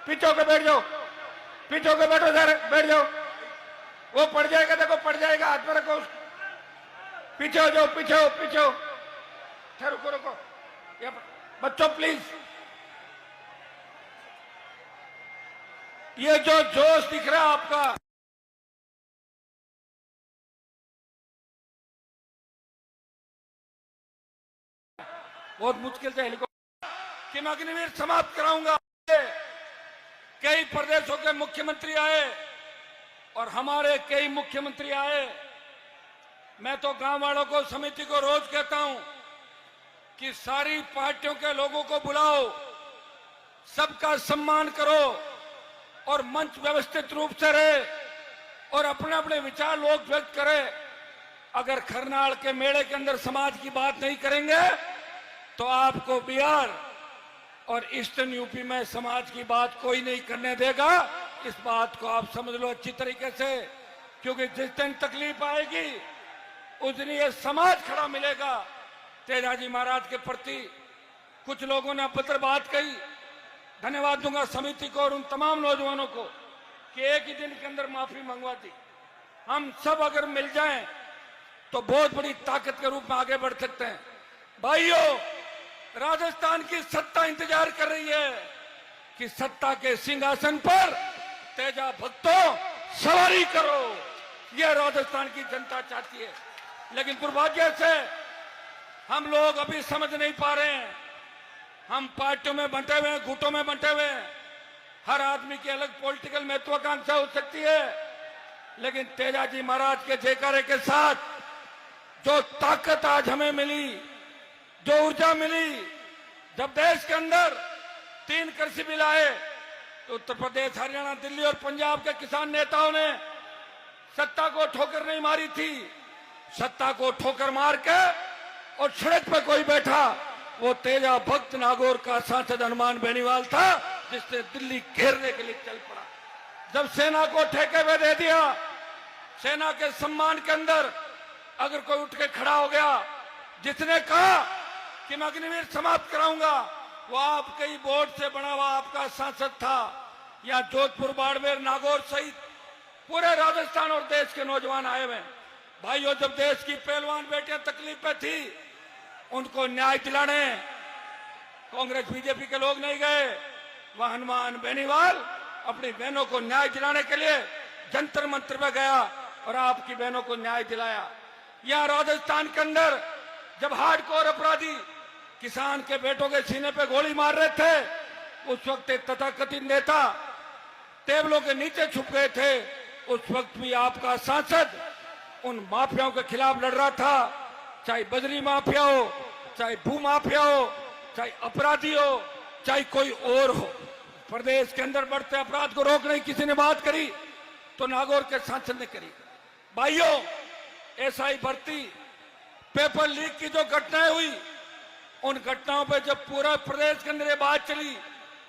पीछे होकर बैठ जाओ, पीछे होकर बैठो सर, बैठ जाओ। वो पड़ जाएगा, देखो पड़ जाएगा, हाथ में रखो। पीछे हो जाओ, पीछे हो, पीछे हो। रुको रुको, बच्चों प्लीज। ये जो जोश दिख रहा है आपका, बहुत मुश्किल से हेलीकॉप्टर कि मैं अग्निवीर समाप्त कराऊंगा। कई प्रदेशों के मुख्यमंत्री आए और हमारे कई मुख्यमंत्री आए। मैं तो गांव वालों को, समिति को रोज कहता हूं कि सारी पार्टियों के लोगों को बुलाओ, सबका सम्मान करो और मंच व्यवस्थित रूप से रहे और अपने अपने विचार लोग व्यक्त करें। अगर खरनाल के मेले के अंदर समाज की बात नहीं करेंगे तो आपको बिहार और ईस्टर्न यूपी में समाज की बात कोई नहीं करने देगा। इस बात को आप समझ लो अच्छी तरीके से, क्योंकि जिस दिन तकलीफ आएगी उस दिन ये समाज खड़ा मिलेगा। तेजाजी महाराज के प्रति कुछ लोगों ने अभद्र बात कही, धन्यवाद दूंगा समिति को और उन तमाम नौजवानों को कि एक ही दिन के अंदर माफी मंगवा दी। हम सब अगर मिल जाएं तो बहुत बड़ी ताकत के रूप में आगे बढ़ सकते हैं। भाइयों, राजस्थान की सत्ता इंतजार कर रही है कि सत्ता के सिंहासन पर तेजा भक्तों सवारी करो। यह राजस्थान की जनता चाहती है, लेकिन दुर्भाग्य से हम लोग अभी समझ नहीं पा रहे हैं। हम पार्टियों में बंटे हुए हैं, गुटों में बंटे हुए हैं। हर आदमी की अलग पॉलिटिकल महत्वाकांक्षा हो सकती है, लेकिन तेजाजी महाराज के जयकारे के साथ जो ताकत आज हमें मिली, जो ऊर्जा मिली, जब देश के अंदर 3 कृषि बिल आए तो उत्तर प्रदेश, हरियाणा, दिल्ली और पंजाब के किसान नेताओं ने सत्ता को ठोकर नहीं मारी थी। सत्ता को ठोकर मार के और सड़क पर कोई बैठा, वो तेजा भक्त नागौर का सांसद हनुमान बेनीवाल था, जिसने दिल्ली घेरने के लिए चल पड़ा। जब सेना को ठेके पे दे दिया, सेना के सम्मान के अंदर अगर कोई उठ के खड़ा हो गया, जिसने कहा कि मैं अग्निवीर समाप्त कराऊंगा, वो आपके ही वोट से बना हुआ आपका सांसद था। यहाँ जोधपुर, बाड़मेर, नागौर सहित पूरे राजस्थान और देश के नौजवान आए हुए। भाइयों, जब देश की पहलवान बेटियां तकलीफ पे थी, उनको न्याय दिलाने कांग्रेस बीजेपी के लोग नहीं गए। वह हनुमान बेनीवाल अपनी बहनों को न्याय दिलाने के लिए जंतर मंतर में गया और आपकी बहनों को न्याय दिलाया। यहाँ राजस्थान के अंदर जब हार्डकोर अपराधी किसान के बेटों के सीने पे गोली मार रहे थे, उस वक्त एक तथाकथित नेता टेबलों के नीचे छुप गए थे। उस वक्त भी आपका सांसद उन माफियाओं के खिलाफ लड़ रहा था, चाहे बजरी माफिया हो, चाहे भू माफिया हो, चाहे अपराधी हो, चाहे कोई और हो। प्रदेश के अंदर बढ़ते अपराध को रोकने की किसी ने बात करी तो नागौर के सांसद ने करी। भाइयों, एसआई भर्ती, पेपर लीक की जो घटनाएं हुई, उन घटनाओं पर जब पूरा प्रदेश के अंदर ये बात चली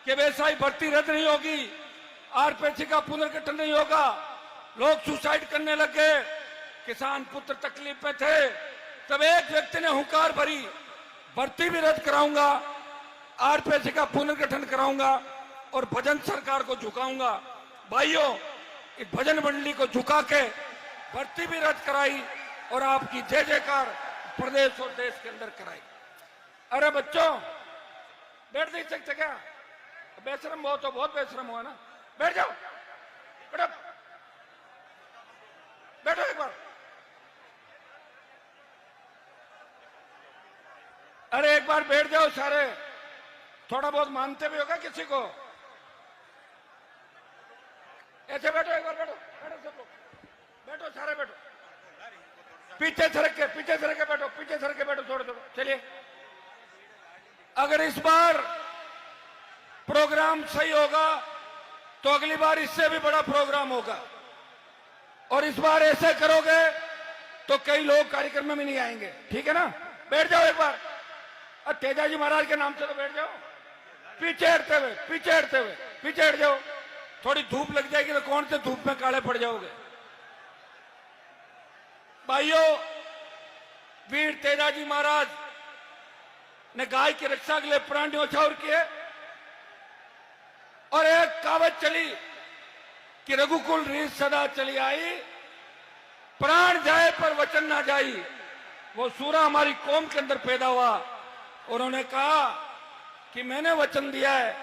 कि एसआई भर्ती रद्द नहीं होगी, आरपीसी का पुनर्गठन नहीं होगा, लोग सुसाइड करने लग गए, किसान पुत्र तकलीफ में थे, तब एक व्यक्ति ने हुंकार भरी, भर्ती भी रद्द कराऊंगा, आरपीसी का पुनर्गठन कराऊंगा और भजन सरकार को झुकाऊंगा। भाइयों, इस भजन मंडली को झुका के भर्ती भी रद्द कराई और आपकी जय जयकार प्रदेश और देश के अंदर कराई। अरे बच्चों, बैठ नहीं सकते क्या? बेशरम बहुत हो, बहुत बेशरम हुआ ना। बैठ जाओ, बैठो, बैठो एक बार। अरे एक बार बैठ जाओ सारे, थोड़ा बहुत मानते भी होगा किसी को। ऐसे बैठो, एक बार बैठो, बैठो सब लोग, बैठो सारे, बैठो, पीछे सरक के, पीछे सरक के बैठो, पीछे सरक के बैठो, थोड़ा थोड़ा। चलिए, अगर इस बार प्रोग्राम सही होगा तो अगली बार इससे भी बड़ा प्रोग्राम होगा, और इस बार ऐसे करोगे तो कई लोग कार्यक्रम में भी नहीं आएंगे। ठीक है ना? बैठ जाओ एक बार। और तेजाजी महाराज के नाम से तो बैठ जाओ, पीछे हटते हुए, पीछे हटते हुए, पीछे हट जाओ। थोड़ी धूप लग जाएगी तो कौन से धूप में काले पड़ जाओगे। भाइयों, वीर तेजाजी महाराज ने गाय की रक्षा के लिए प्राण न्यौछावर किए और एक कहावत चली कि रघुकुल रीत सदा चली आई, प्राण जाए पर वचन ना जाई। वो सूरा हमारी कौम के अंदर पैदा हुआ। उन्होंने कहा कि मैंने वचन दिया है,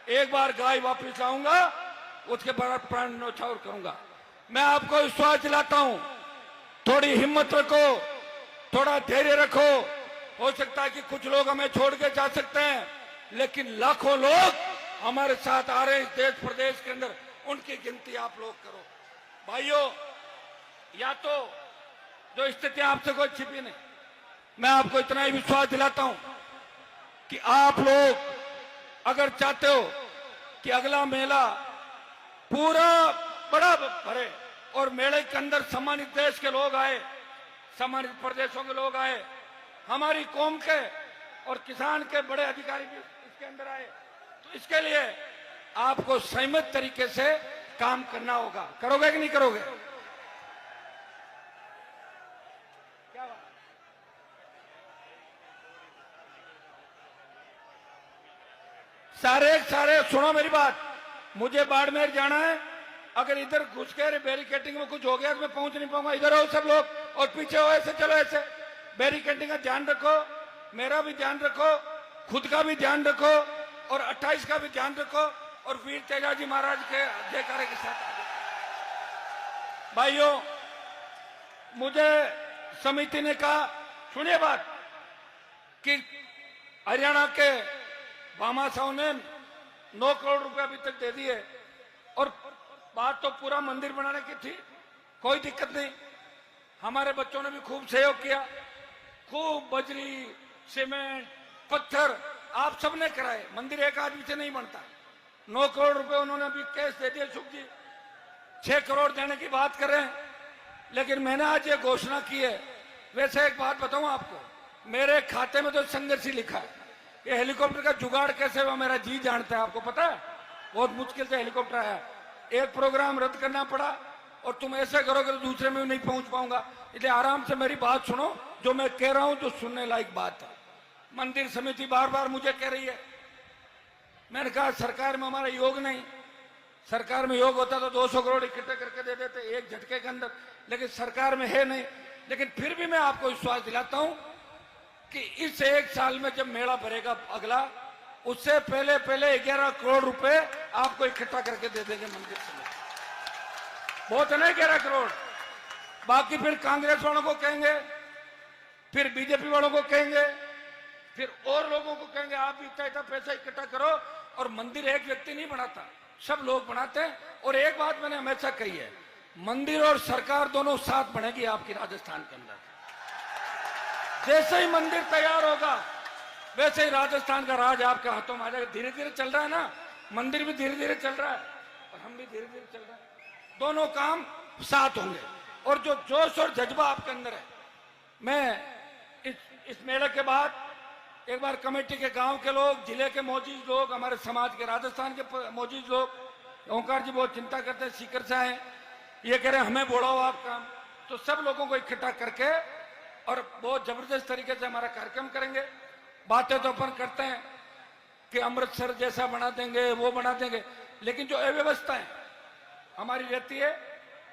एक बार गाय वापस लाऊंगा, उसके बाद प्राण न्यौछावर करूंगा। मैं आपको विश्वास दिलाता हूं, थोड़ी हिम्मत रखो, थोड़ा धैर्य रखो। हो सकता है कि कुछ लोग हमें छोड़ के जा सकते हैं, लेकिन लाखों लोग हमारे साथ आ रहे हैं इस देश प्रदेश के अंदर, उनकी गिनती आप लोग करो। भाइयों, या तो जो स्थिति आपसे कोई छिपी नहीं, मैं आपको इतना ही विश्वास दिलाता हूं कि आप लोग अगर चाहते हो कि अगला मेला पूरा बड़ा भरे और मेले के अंदर सम्मानित देश के लोग आए, सम्मानित प्रदेशों के लोग आए, हमारी कौम के और किसान के बड़े अधिकारी भी इसके अंदर आए, तो इसके लिए आपको संयमित तरीके से काम करना होगा। करोगे कि नहीं करोगे? क्या बात? सारे सुनो मेरी बात, मुझे बाड़मेर जाना है। अगर इधर घुस के बैरिकेटिंग में कुछ हो गया तो मैं पहुंच नहीं पाऊंगा। इधर हो सब लोग और पीछे हो, ऐसे चलो, ऐसे बैरिकेटिंग का ध्यान रखो, मेरा भी ध्यान रखो, खुद का भी ध्यान रखो और 28 का भी ध्यान रखो और वीर तेजाजी महाराज के जयकारे के साथ आगे। भाइयों, मुझे समिति ने कहा, सुनिए बात, कि हरियाणा के भामाशाह ने 9 करोड़ रुपए अभी तक दे दिए और बात तो पूरा मंदिर बनाने की थी, कोई दिक्कत नहीं। हमारे बच्चों ने भी खूब सहयोग किया, खूब बजरी, सीमेंट, पत्थर आप सबने कराए। मंदिर एक आदमी से नहीं बनता। 9 करोड़ रुपए उन्होंने अभी कैश दे दिए। सुख जी 6 करोड़ देने की बात कर रहे हैं, लेकिन मैंने आज ये घोषणा की है। वैसे एक बात बताऊं आपको, मेरे खाते में तो संघर्ष ही लिखा है। ये हेलीकॉप्टर का जुगाड़ कैसे हुआ मेरा जी जानता है, आपको पता है। बहुत मुश्किल से हेलीकॉप्टर आया, एक प्रोग्राम रद्द करना पड़ा और तुम ऐसे करोगे तो दूसरे में नहीं पहुंच पाऊंगा। इसलिए आराम से मेरी बात सुनो, जो मैं कह रहा हूं जो सुनने लायक बात है। मंदिर समिति बार बार मुझे कह रही है, मैंने कहा सरकार में हमारा योग नहीं, सरकार में योग होता तो 200 करोड़ इकट्ठे करके दे देते एक झटके के अंदर, लेकिन सरकार में है नहीं। लेकिन फिर भी मैं आपको विश्वास दिलाता हूं कि इस 1 साल में जब मेला भरेगा अगला, उससे पहले 11 करोड़ रुपए आपको इकट्ठा करके दे देंगे मंदिर समिति। बहुत है ना 11 करोड़। बाकी फिर कांग्रेस वालों को कहेंगे, फिर बीजेपी वालों को कहेंगे, फिर और लोगों को कहेंगे आप भी इतना पैसा इकट्ठा करो। और मंदिर एक व्यक्ति नहीं बनाता, सब लोग बनाते हैं। और एक बात मैंने हमेशा कही है, मंदिर और सरकार दोनों साथ बनेगी आपकी राजस्थान के अंदर। जैसे ही मंदिर तैयार होगा वैसे ही राजस्थान का राज आपके हाथों में आ जाएगा। धीरे धीरे चल रहा है ना, मंदिर भी धीरे धीरे चल रहा है और हम भी धीरे धीरे चल रहे हैं। दोनों काम साथ होंगे। और जो जोश और जज्बा आपके अंदर है, मैं इस मेले के बाद एक बार कमेटी के गांव के लोग, जिले के मौजूद लोग, हमारे समाज के राजस्थान के मौजूद लोग, ओंकार जी बहुत चिंता करते हैं, सीकर से आए, ये कह रहे हैं हमें बोलाओ आप काम, तो सब लोगों को इकट्ठा करके और बहुत जबरदस्त तरीके से हमारा कार्यक्रम करेंगे। बातें तो अपन करते हैं कि अमृतसर जैसा बना देंगे, वो बना देंगे, लेकिन जो अव्यवस्था है हमारी रहती है,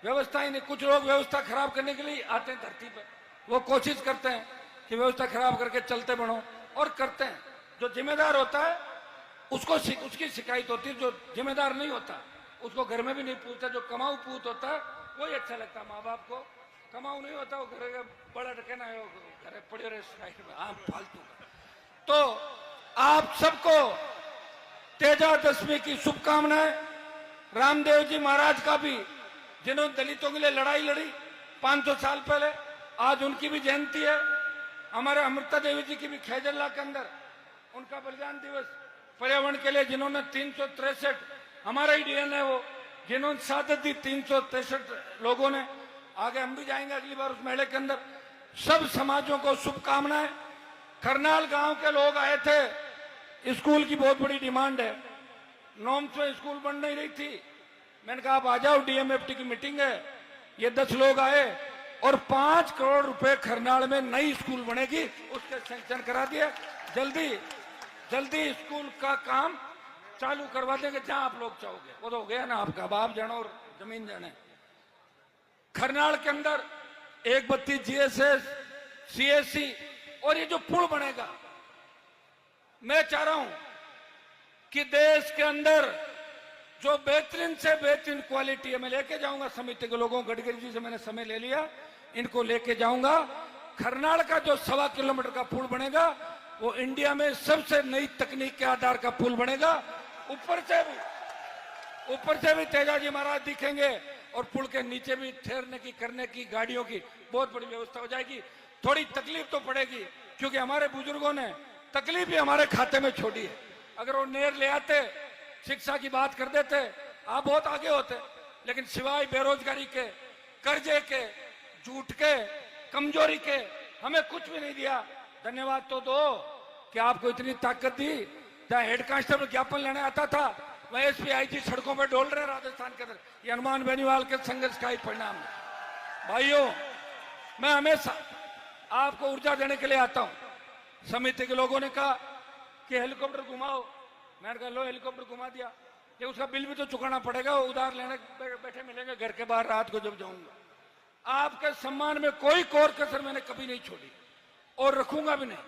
व्यवस्था ही नहीं। कुछ लोग व्यवस्था खराब करने के लिए आते हैं धरती पर, वो कोशिश करते हैं कि व्यवस्था खराब करके चलते बढ़ो, और करते हैं। जो जिम्मेदार होता है उसकी शिकायत होती है, जो जिम्मेदार नहीं होता उसको घर में भी नहीं पूछता। जो कमाऊ पूत होता है वही अच्छा लगता है माँ बाप को, कमाऊ नहीं होता वो घर बड़ा कहना है, घर पड़े रहे साइड में, आम फालतू। तो आप सबको तेजादशमी की शुभकामनाएं। रामदेव जी महाराज का भी, जिन्होंने दलितों के लिए लड़ाई लड़ी 500 साल पहले, आज उनकी भी जयंती है। हमारे अमृता देवी जी की भी खैजल्ला के अंदर उनका बलिदान दिवस। पर्यावरण के लिए जिन्होंने 363, हमारा ही डीएन है वो, जिन्होंने शहादत दी 363 लोगों ने। आगे हम भी जाएंगे अगली बार उस मेले के अंदर। सब समाजों को शुभकामनाएं। करनाल गांव के लोग आए थे, स्कूल की बहुत बड़ी डिमांड है, नॉर्म्स में स्कूल बन नहीं रही थी। मैंने कहा आप आ जाओ, डीएमएफटी की मीटिंग है। ये 10 लोग आए और 5 करोड़ रुपए करनाल में नई स्कूल बनेगी, उसके सैंक्शन करा दिया। जल्दी जल्दी स्कूल का काम चालू करवा देंगे जहां आप लोग चाहोगे। वो तो हो गया ना आपका, अब आप जानो और जमीन जाने। खरनाल के अंदर 132 GSS, CSC और ये जो पुल बनेगा, मैं चाह रहा हूं कि देश के अंदर जो बेहतरीन से बेहतरीन क्वालिटी है, मैं लेके जाऊंगा समिति के लोगों, गडकरी जी से मैंने समय ले लिया, इनको लेके जाऊंगा। खरनाल का जो 1.25 किलोमीटर का पुल बनेगा वो इंडिया में सबसे नई तकनीक के आधार का पुल बनेगा। ऊपर से भी तेजाजी महाराज दिखेंगे और पुल के नीचे भी ठहरने की, करने की, गाड़ियों की बहुत बड़ी व्यवस्था हो जाएगी। थोड़ी तकलीफ तो पड़ेगी क्योंकि हमारे बुजुर्गों ने तकलीफ ही हमारे खाते में छोड़ी है। अगर वो नेर ले आते, शिक्षा की बात कर देते, आप बहुत आगे होते, लेकिन सिवाय बेरोजगारी के, कर्जे के, झूठ के, कमजोरी के हमें कुछ भी नहीं दिया। धन्यवाद तो दो कि आपको इतनी ताकत दी। जहां हेड कांस्टेबल ज्ञापन लेने आता था वह SP IG सड़कों पर डोल रहे राजस्थान के अंदर। ये हनुमान बेनीवाल के संघर्ष का ही परिणाम है। भाइयों, मैं हमेशा आपको ऊर्जा देने के लिए आता हूं। समिति के लोगों ने कहा कि हेलीकॉप्टर घुमाओ, मैंने कहा लो हेलीकॉप्टर घुमा दिया, ये उसका बिल भी तो चुकाना पड़ेगा, उधार लेने बैठे मिलेंगे घर के बाहर रात को जब जाऊंगा। आपके सम्मान में कोई कोर कसर मैंने कभी नहीं छोड़ी और रखूंगा भी नहीं,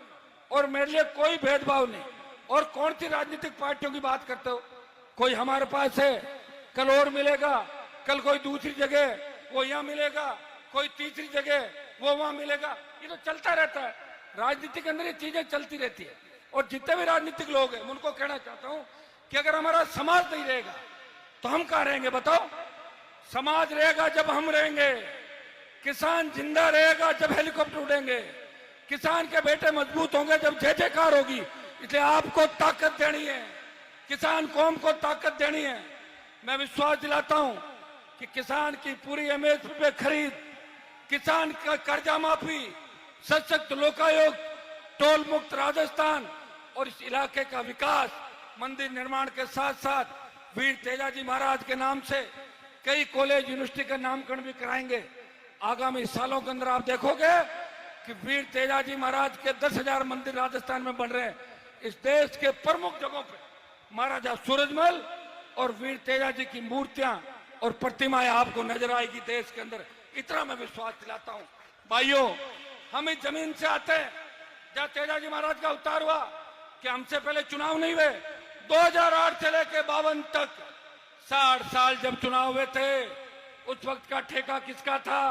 और मेरे लिए कोई भेदभाव नहीं। और कौन सी राजनीतिक पार्टियों की बात करते हो, कोई हमारे पास है, कल और मिलेगा, कल कोई दूसरी जगह वो यहां मिलेगा, कोई तीसरी जगह वो वहां मिलेगा, ये तो चलता रहता है। राजनीति के अंदर ये चीजें चलती रहती है। और जितने भी राजनीतिक लोग हैं उनको कहना चाहता हूं कि अगर हमारा समाज नहीं रहेगा तो हम कहां रहेंगे बताओ? समाज रहेगा जब हम रहेंगे, किसान जिंदा रहेगा जब हेलीकॉप्टर उड़ेंगे, किसान के बेटे मजबूत होंगे जब जय जयकार होगी। इसलिए आपको ताकत देनी है, किसान कौम को ताकत देनी है। मैं विश्वास दिलाता हूं कि किसान की पूरी MSP पे खरीद, किसान का कर्जा माफी, सशक्त लोकायुक्त, टोल मुक्त राजस्थान और इस इलाके का विकास, मंदिर निर्माण के साथ साथ वीर तेजाजी महाराज के नाम से कई कॉलेज, यूनिवर्सिटी का नामकरण भी कराएंगे। आगामी सालों के अंदर आप देखोगे कि वीर तेजाजी महाराज के 10,000 मंदिर राजस्थान में बन रहे हैं। इस देश के प्रमुख जगहों पे महाराजा सूरजमल और वीर तेजाजी की मूर्तियां और प्रतिमाएं आपको नजर आएगी देश के अंदर। इतना मैं विश्वास दिलाता हूं। भाइयों, हम इस जमीन से आते हैं जहां तेजाजी महाराज का अवतार हुआ कि हमसे पहले चुनाव नहीं हुए। 2008 से लेकर 52 तक 60 साल जब चुनाव हुए थे, उस वक्त का ठेका किसका था?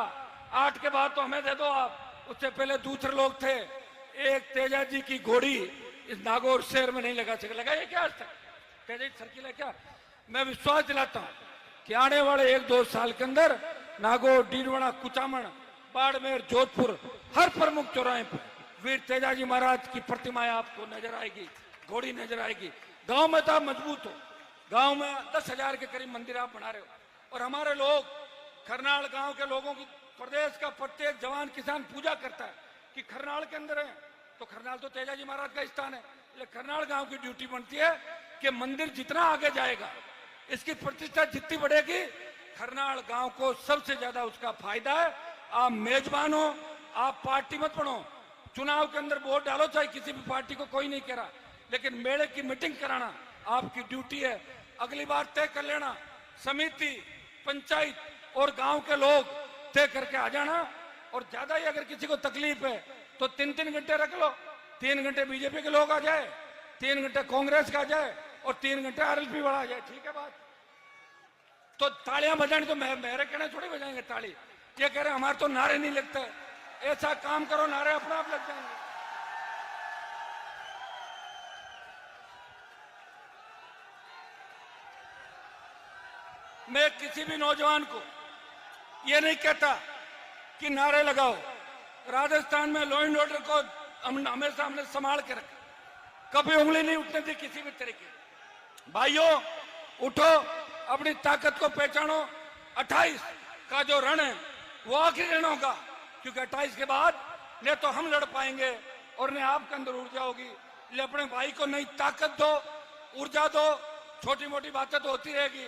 8 के बाद तो हमें दे दो आप, उससे पहले दूसरे लोग थे। एक तेजाजी की घोड़ी इस नागौर शहर में नहीं लगा सके। लगाइए क्या आज तक? तेजाजी सर्किल है क्या? मैं विश्वास दिलाता हूं कि आने वाले 1-2 साल के अंदर नागौर, डीडवाना, कुचामन, बाड़मेर, जोधपुर, हर प्रमुख चौराहे पर वीर तेजाजी महाराज की प्रतिमाएं आपको नजर आएगी, घोड़ी नजर आएगी। गांव में तो आप मजबूत हो, गांव में 10,000 के करीब मंदिर आप बना रहे हो। और हमारे लोग, खरनाल गांव के लोगों की, प्रदेश का प्रत्येक जवान किसान पूजा करता है कि खरनाल के अंदर है तो खरनाल तो तेजाजी महाराज का स्थान है। इसलिए खरनाल गांव की ड्यूटी बनती है कि मंदिर जितना आगे जाएगा, इसकी प्रतिष्ठा जितनी बढ़ेगी, खरनाल गांव को सबसे ज्यादा उसका फायदा है। आप मेजबान हो, आप पार्टी मत बनो। चुनाव के अंदर वोट डालो, चाहे किसी भी पार्टी को, कोई नहीं कह रहा, लेकिन मेले की मीटिंग कराना आपकी ड्यूटी है। अगली बार तय कर लेना, समिति, पंचायत और गांव के लोग तय करके आ जाना। और ज्यादा ही अगर किसी को तकलीफ है तो 3-3 घंटे रख लो। 3 घंटे बीजेपी के लोग आ जाए, 3 घंटे कांग्रेस का आ जाए और 3 घंटे RLP वाला आ जाए। ठीक है बात? तो तालियां बजानी तो मेरे कहने थोड़ी बजाएंगे ताली। ये कह रहे हमारे तो नारे नहीं लगते। ऐसा काम करो, नारे अपने आप लग जाएंगे। मैं किसी भी नौजवान को ये नहीं कहता कि नारे लगाओ। राजस्थान में लॉ एंड ऑर्डर को हमेशा हमने संभाल के रखा, कभी उंगली नहीं उठने दी किसी भी तरीके। भाइयों, उठो, अपनी ताकत को पहचानो। 28 का जो रण है वो आखिरी रण होगा, क्योंकि 28 के बाद न तो हम लड़ पाएंगे और न आपके अंदर ऊर्जा होगी। इसलिए अपने भाई को नई ताकत दो, ऊर्जा दो। छोटी मोटी बातें तो होती रहेगी,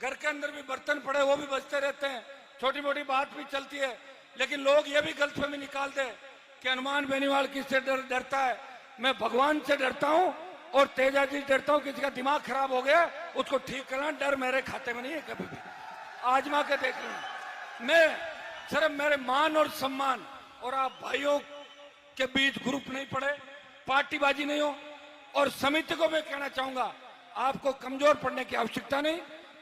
घर के अंदर भी बर्तन पड़े वो भी बजते रहते हैं, छोटी मोटी बात भी चलती है, लेकिन लोग ये भी गलतफहमी निकाल दे कि हनुमान बेनीवाल किससे डरता है। मैं भगवान से डरता हूं और तेजा जी डरता हूं किसी का दिमाग खराब हो गया उसको ठीक करना, डर मेरे खाते में नहीं है कभी भी, आजमा के देख लेना। मैं सिर्फ मेरे मान और सम्मान और आप भाइयों के बीच ग्रुप नहीं पड़े, पार्टीबाजी नहीं हो। और समिति को मैं कहना चाहूंगा आपको कमजोर पड़ने की आवश्यकता नहीं,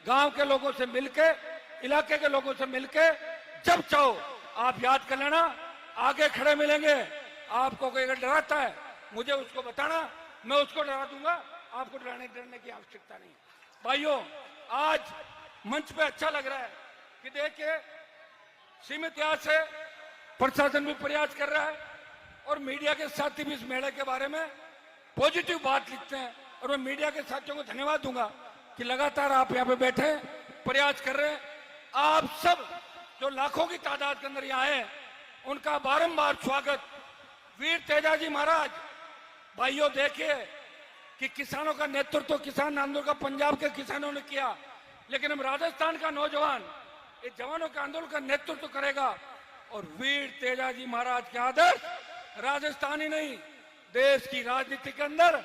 गांव के लोगों से मिलके, इलाके के लोगों से मिलके जब चाहो आप याद कर लेना, आगे खड़े मिलेंगे। आपको कोई अगर डराता है मुझे उसको बताना, मैं उसको डरा दूंगा, आपको डरने की आवश्यकता नहीं। भाइयों आज मंच पे अच्छा लग रहा है कि देखिए सीमित यहाँ से प्रशासन भी प्रयास कर रहा है और मीडिया के साथी भी इस मेले के बारे में पॉजिटिव बात लिखते हैं और मैं मीडिया के साथियों को धन्यवाद दूंगा कि लगातार आप यहाँ पे बैठे प्रयास कर रहे हैं। आप सब जो लाखों की तादाद के अंदर यहाँ आए उनका बारंबार स्वागत। वीर तेजाजी महाराज भाइयों देखिए कि किसानों का नेतृत्व किसान आंदोलन का पंजाब के किसानों ने किया, लेकिन हम राजस्थान का नौजवान ये जवानों के आंदोलन का नेतृत्व करेगा। और वीर तेजाजी महाराज के आदर्श राजस्थान ही नहीं देश की राजनीति के अंदर